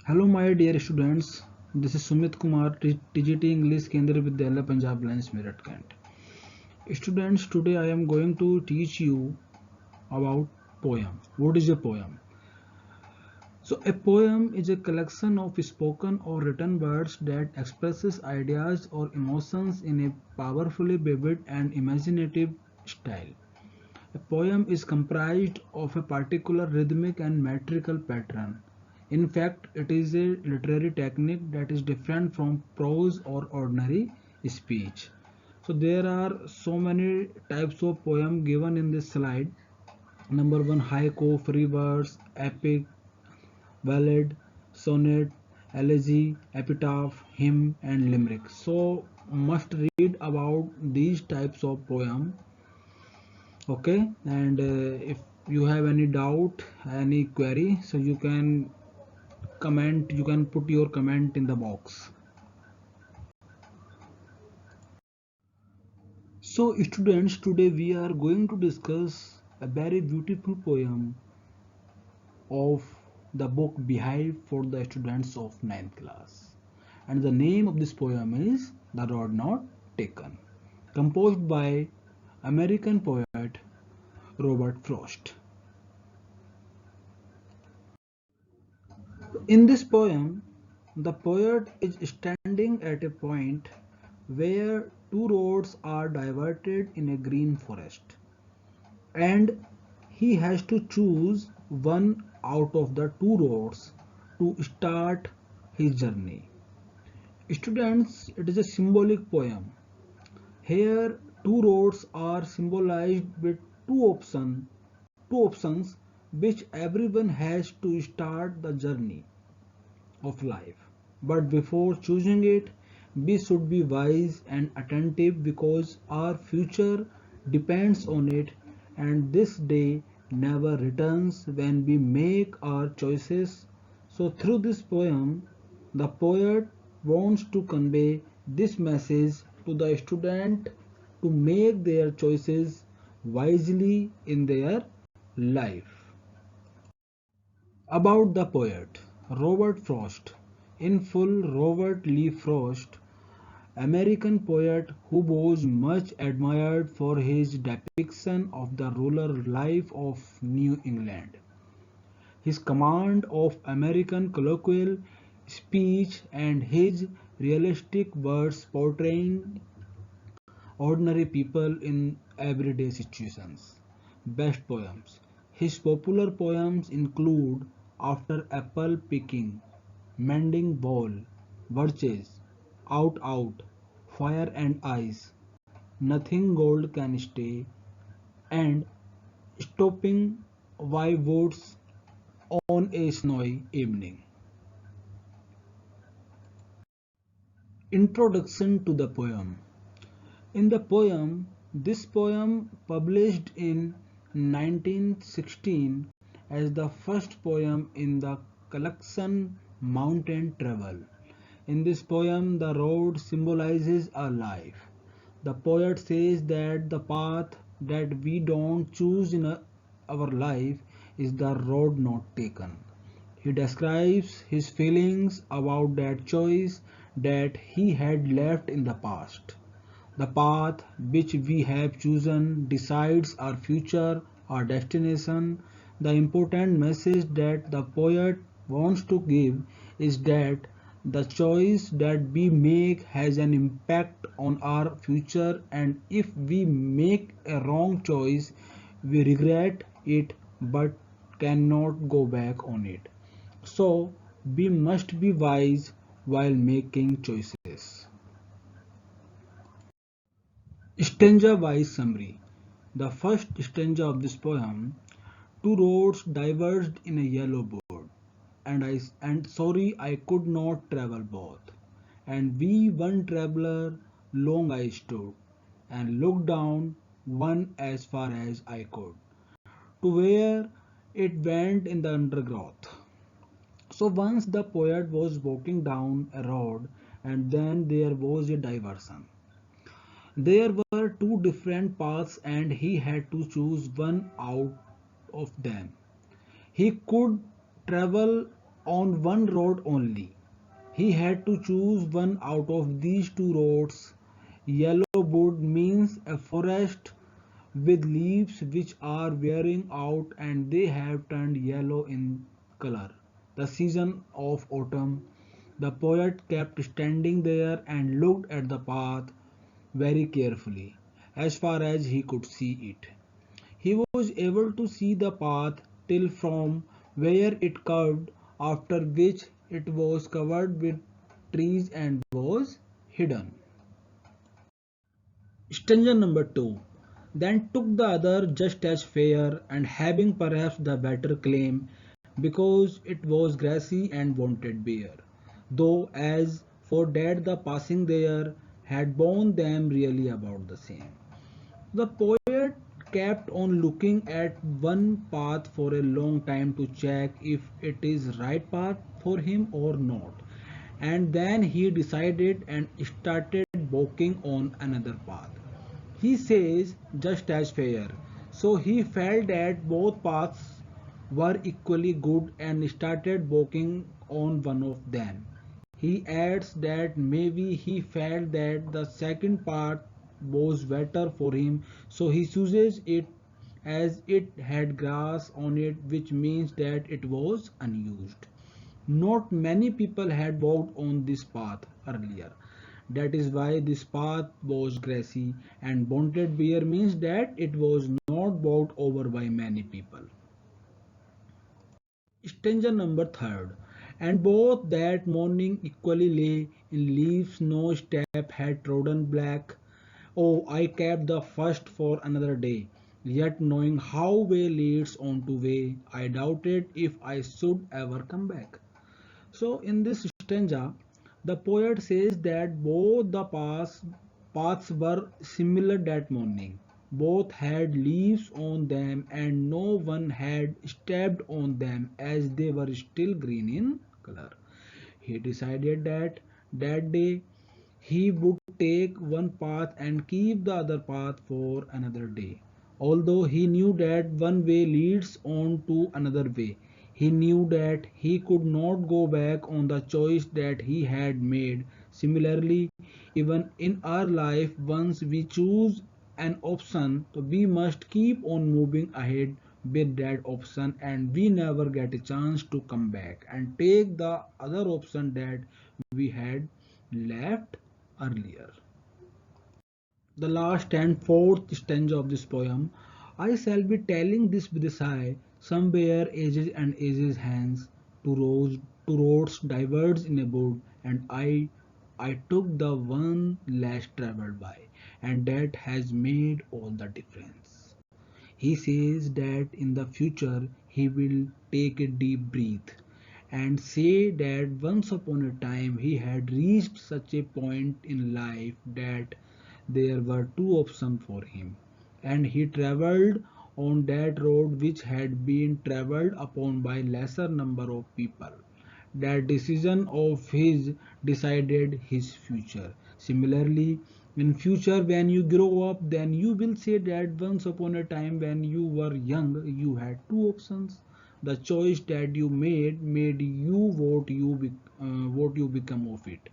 Hello my dear students, this is Sumit Kumar, TGT English Kendra Vidyalaya Punjab Branch Meerut Kent. Students, today I am going to teach you about poem. What is a poem? So a poem is a collection of spoken or written words that expresses ideas or emotions in a powerfully vivid and imaginative style. A poem is comprised of a particular rhythmic and metrical pattern. In fact, it is a literary technique that is different from prose or ordinary speech. So there are so many types of poem given in this slide. Number one, haiku, free verse, epic, ballad, sonnet, elegy, epitaph, hymn, and limerick. So must read about these types of poem. Okay, and if you have any doubt, any query, so you can comment, you can put your comment in the box. So students, today we are going to discuss a very beautiful poem of the book Beehive for the students of ninth class, and the name of this poem is The Road Not Taken, composed by American poet Robert Frost. In this poem, the poet is standing at a point where two roads are diverted in a green forest, and he has to choose one out of the two roads to start his journey. Students, it is a symbolic poem. Here, two roads are symbolized with two options which everyone has to start the journey of life. But before choosing it, we should be wise and attentive because our future depends on it, and this day never returns when we make our choices. So, through this poem, the poet wants to convey this message to the student to make their choices wisely in their life. About the poet Robert Frost. In full, Robert Lee Frost, American poet who was much admired for his depiction of the rural life of New England. His command of American colloquial speech and his realistic words portraying ordinary people in everyday situations. Best poems. His popular poems include After Apple Picking, Mending Ball, Birches, Out Out, Fire and Ice, Nothing Gold Can Stay, and Stopping by Woods on a Snowy Evening. Introduction to the poem. In the poem, this poem published in 1916 as the first poem in the collection Mountain Travel. In this poem, the road symbolizes a life. The poet says that the path that we don't choose in our life is the road not taken. He describes his feelings about that choice that he had left in the past. The path which we have chosen decides our future, our destination. The important message that the poet wants to give is that the choice that we make has an impact on our future, and if we make a wrong choice, we regret it but cannot go back on it. So, we must be wise while making choices. Stanza wise summary. The first stanza of this poem: two roads diverged in a yellow board, and sorry I could not travel both. And we one traveller long I stood, and looked down one as far as I could, to where it went in the undergrowth. So once the poet was walking down a road, and then there was a diversion. There were two different paths and he had to choose one out of them. He could travel on one road only. He had to choose one out of these two roads. Yellow wood means a forest with leaves which are wearing out and they have turned yellow in color. The season of autumn. The poet kept standing there and looked at the path very carefully, as far as he could see it. He was able to see the path till from where it curved, after which it was covered with trees and was hidden. Stanza number 2. Then took the other just as fair, and having perhaps the better claim, because it was grassy and wanted bare. Though as for that the passing there had borne them really about the same. The poet kept on looking at one path for a long time to check if it is right path for him or not. And then he decided and started walking on another path. He says just as fair. So he felt that both paths were equally good and started walking on one of them. He adds that maybe he felt that the second part was better for him, so he chooses it as it had grass on it, which means that it was unused. Not many people had walked on this path earlier. That is why this path was grassy, and Bonted Bear means that it was not walked over by many people. Stanza number 3. And both that morning equally lay in leaves no step had trodden black. Oh, I kept the first for another day. Yet knowing how way leads on to way, I doubted if I should ever come back. So in this stanza, the poet says that both the paths were similar that morning. Both had leaves on them and no one had stepped on them as they were still green in color. He decided that that day he would take one path and keep the other path for another day. Although he knew that one way leads on to another way, he knew that he could not go back on the choice that he had made. Similarly, even in our life, once we choose an option, we must keep on moving ahead with that option and we never get a chance to come back and take the other option that we had left earlier. The last and fourth stanza of this poem. I shall be telling this with a sigh. Somewhere ages and ages hence, two roads diverged in a wood, and I took the one less travelled by, and that has made all the difference. He says that in the future he will take a deep breath and say that once upon a time he had reached such a point in life that there were two options for him, and he travelled on that road which had been travelled upon by lesser number of people. That decision of his decided his future. Similarly, in future when you grow up, then you will say that once upon a time when you were young, you had two options. The choice that you made you what you become of it.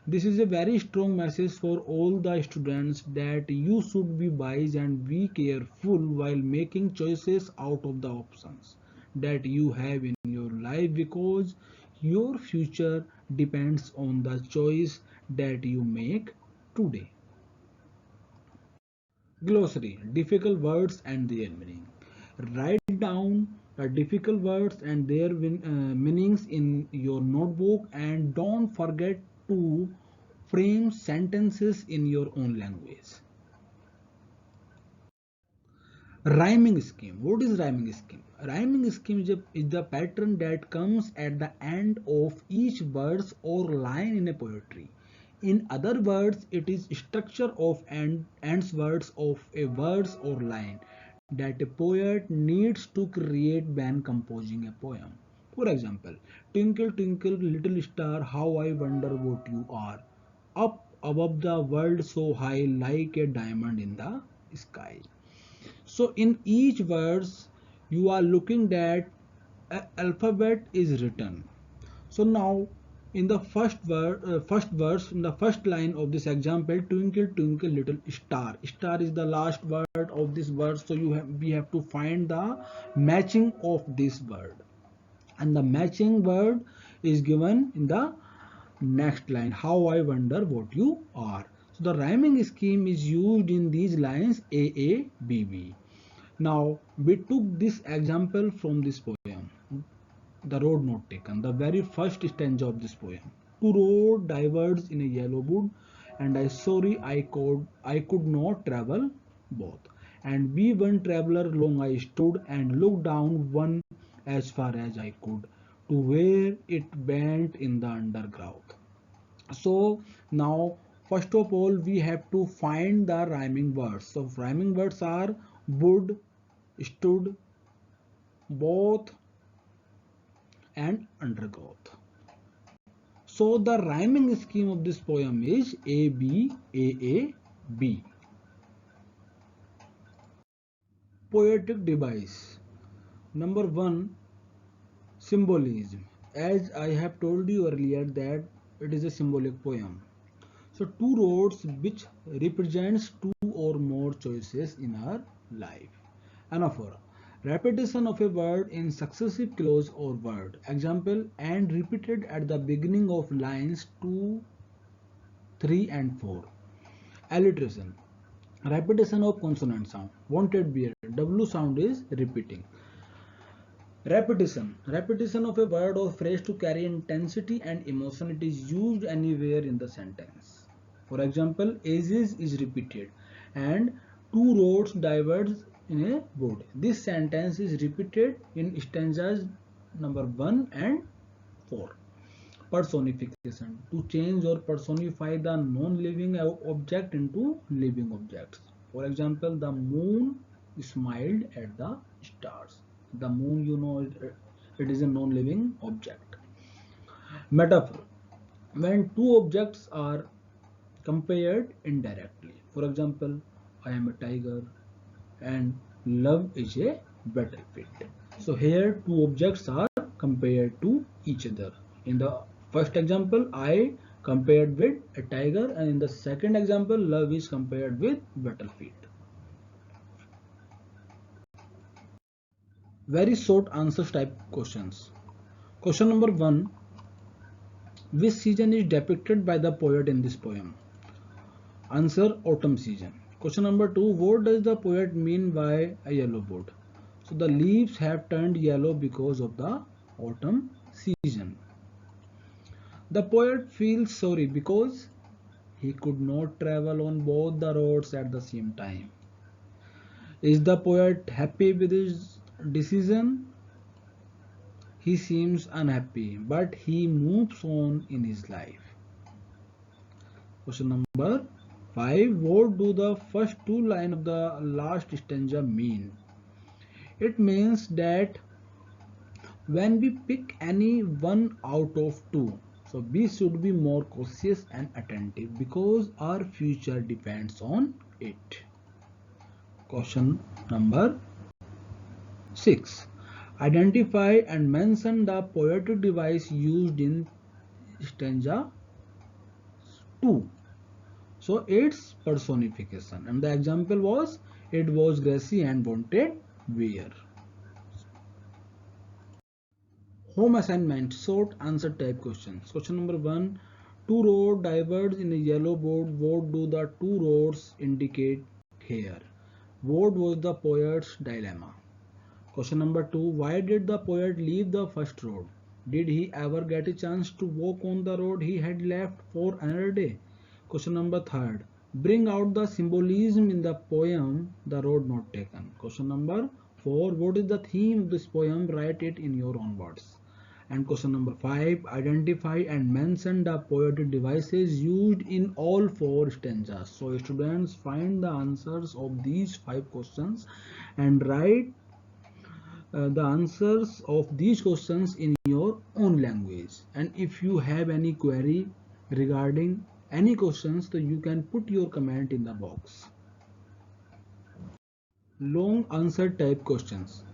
This is a very strong message for all the students that you should be wise and be careful while making choices out of the options that you have in your life, because your future depends on the choice that you make today. Glossary: difficult words and their meaning. Write down the difficult words and their meanings in your notebook, and don't forget to frame sentences in your own language. Rhyming scheme. What is rhyming scheme? Rhyming scheme is the pattern that comes at the end of each verse or line in a poetry. In other words, it is structure of ends words of a verse or line that a poet needs to create when composing a poem. For example, twinkle twinkle little star, how I wonder what you are. Up above the world so high, like a diamond in the sky. So in each verse you are looking at alphabet is written. So now in the first verse, in the first line of this example, twinkle twinkle little star. Star is the last word of this verse, so we have to find the matching of this word, and the matching word is given in the next line. How I wonder what you are. So the rhyming scheme is used in these lines A A B B. Now we took this example from this poem, The Road Not Taken, the very first stanza of this poem. Two road diverged in a yellow wood, and I could not travel both. And we one traveler long I stood and looked down one as far as I could to where it bent in the undergrowth. So now first of all we have to find the rhyming words. So rhyming words are wood, stood, both, and undergrowth. So the rhyming scheme of this poem is A B A A B. Poetic device. Number 1, symbolism. As I have told you earlier that it is a symbolic poem. So two roads which represents two or more choices in our life. Anaphora. Repetition of a word in successive clause or word. Example, and repeated at the beginning of lines 2, 3 and 4. Alliteration. Repetition of consonant sound. Wanted beer. W sound is repeating. Repetition. Repetition of a word or phrase to carry intensity and emotion. It is used anywhere in the sentence. For example, ages is repeated and two roads diverge in a wood. This sentence is repeated in stanzas number 1 and 4. Personification. To change or personify the non-living object into living objects. For example, the moon smiled at the stars. The moon, it is a non-living object. Metaphor. When two objects are compared indirectly. For example, I am a tiger and love is a battlefield. So here two objects are compared to each other. In the first example, I compared with a tiger, and in the second example, love is compared with battlefield. Very short answers type questions. Question number 1. Which season is depicted by the poet in this poem? Answer, autumn season. Question number 2. What does the poet mean by a yellow wood? So the leaves have turned yellow because of the autumn season. The poet feels sorry because he could not travel on both the roads at the same time. Is the poet happy with his decision? He seems unhappy, but he moves on in his life. Question number 5. What do the first two lines of the last stanza mean? It means that when we pick any one out of two, so we should be more cautious and attentive because our future depends on it. Question number 6. Identify and mention the poetic device used in stanza 2. So it's personification, and the example was, it was grassy and wanted wear. Home assignment, short answer type questions. Question number 1. Two roads diverge in a yellow board. What do the two roads indicate here? What was the poet's dilemma? Question number 2. Why did the poet leave the first road? Did he ever get a chance to walk on the road he had left for another day? Question number 3. Bring out the symbolism in the poem The Road Not Taken. Question number 4. What is the theme of this poem? Write it in your own words. And question number 5. Identify and mention the poetic devices used in all 4 stanzas. So students, find the answers of these 5 questions and write the answers of these questions in your own language. And if you have any query regarding any questions, so you can put your comment in the box. Long answer type questions.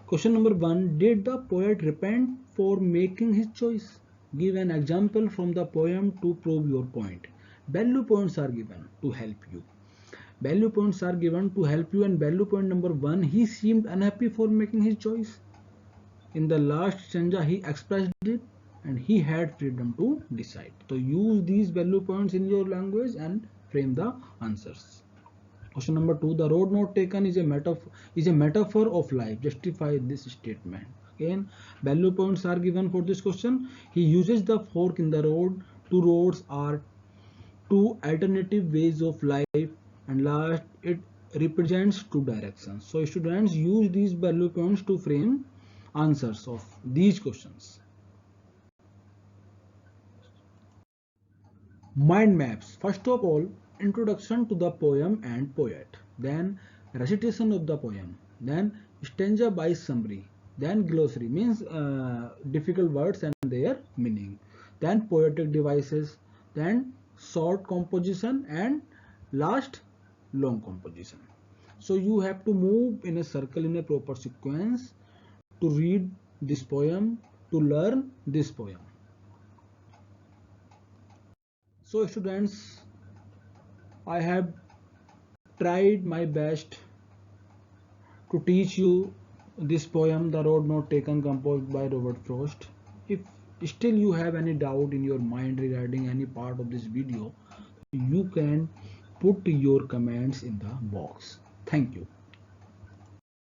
Question number 1. Did the poet repent for making his choice? Give an example from the poem to prove your point. Value points are given to help you. Value points are given to help you, and value point number 1, he seemed unhappy for making his choice. In the last stanza, he expressed it and he had freedom to decide. So use these value points in your language and frame the answers. Question number 2. The road not taken is a metaphor of life. Justify this statement. Again, value points are given for this question. He uses the fork in the road. Two roads are two alternative ways of life, and last, it represents two directions. So students, use these value points to frame answers of these questions. Mind maps. First of all, introduction to the poem and poet, then recitation of the poem, then stanza by summary, then glossary means difficult words and their meaning, then poetic devices, then short composition, and last long composition. So you have to move in a circle in a proper sequence to read this poem, to learn this poem. So students, I have tried my best to teach you this poem, The Road Not Taken, composed by Robert Frost. If still you have any doubt in your mind regarding any part of this video, you can put your comments in the box. Thank you.